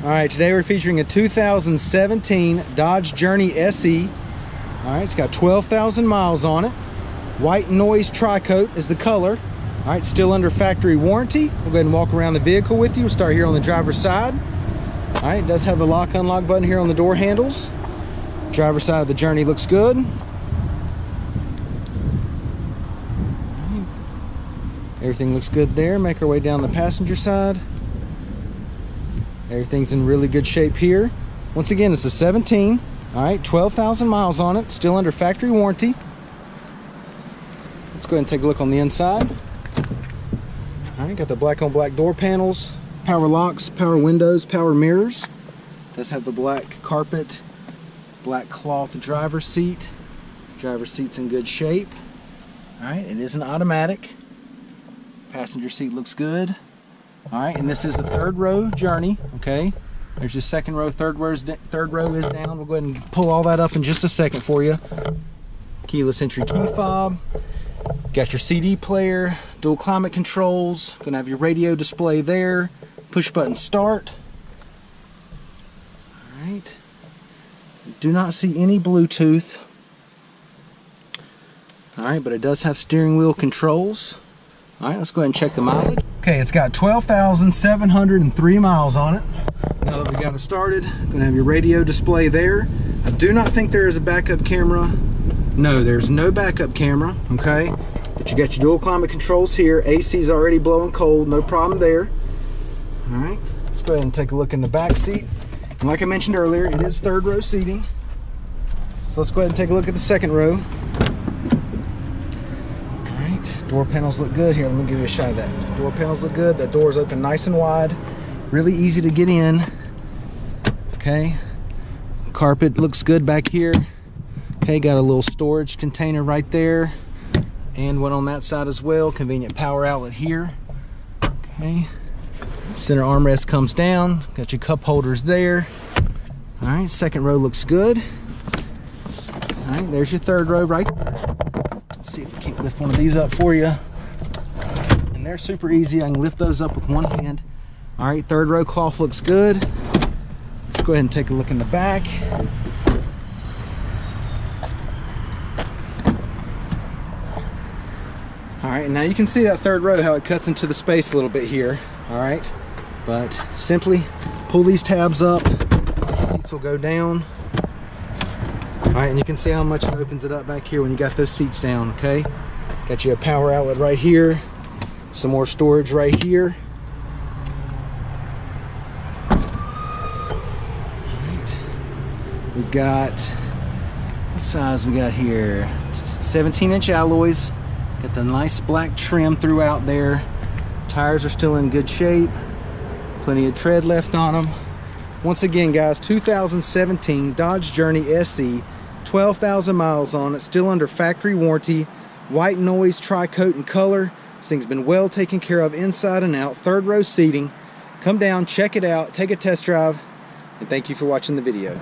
Alright, today we're featuring a 2017 Dodge Journey SE. Alright, it's got 12,000 miles on it. White noise tri-coat is the color. Alright, still under factory warranty. We'll go ahead and walk around the vehicle with you. We'll start here on the driver's side. Alright, it does have the lock unlock button here on the door handles. Driver's side of the Journey looks good. Everything looks good there. Make our way down the passenger side. Everything's in really good shape here. Once again, it's a 17. All right, 12,000 miles on it. Still under factory warranty. Let's go ahead and take a look on the inside. All right, got the black on black door panels, power locks, power windows, power mirrors. Does have the black carpet, black cloth driver's seat. Driver's seat's in good shape. All right, it is an automatic. Passenger seat looks good. All right, and this is the third row Journey. Okay, there's your second row, third row is down. We'll go ahead and pull all that up in just a second for you. Keyless entry key fob. Got your CD player, dual climate controls. Gonna have your radio display there. Push button start. All right. Do not see any Bluetooth. All right, but it does have steering wheel controls. All right, let's go ahead and check the mileage. Okay, it's got 12,703 miles on it. Now that we got it started, gonna have your radio display there. I do not think there is a backup camera. No, there's no backup camera, okay? But you got your dual climate controls here. AC is already blowing cold, no problem there. All right, let's go ahead and take a look in the back seat. And like I mentioned earlier, it is third row seating. So let's go ahead and take a look at the second row. Door panels look good. Here, let me give you a shot of that. Door panels look good. That door is open nice and wide. Really easy to get in. Okay. Carpet looks good back here. Okay, got a little storage container right there. And one on that side as well. Convenient power outlet here. Okay. Center armrest comes down. Got your cup holders there. Alright, second row looks good. Alright, there's your third row right there. See if we can't lift one of these up for you. And they're super easy. I can lift those up with one hand. All right, third row cloth looks good. Let's go ahead and take a look in the back. All right, and now you can see that third row, how it cuts into the space a little bit here. All right, but simply pull these tabs up. The seats will go down. All right, and you can see how much it opens it up back here when you got those seats down, okay? Got you a power outlet right here, some more storage right here. All right. We've got, what size we got here? 17-inch alloys. Got the nice black trim throughout there. Tires are still in good shape. Plenty of tread left on them. Once again, guys, 2017 Dodge Journey SE. 12,000 miles on it, still under factory warranty, white noise tri-coat in color. This thing's been well taken care of inside and out, third row seating. Come down, check it out, take a test drive, and thank you for watching the video.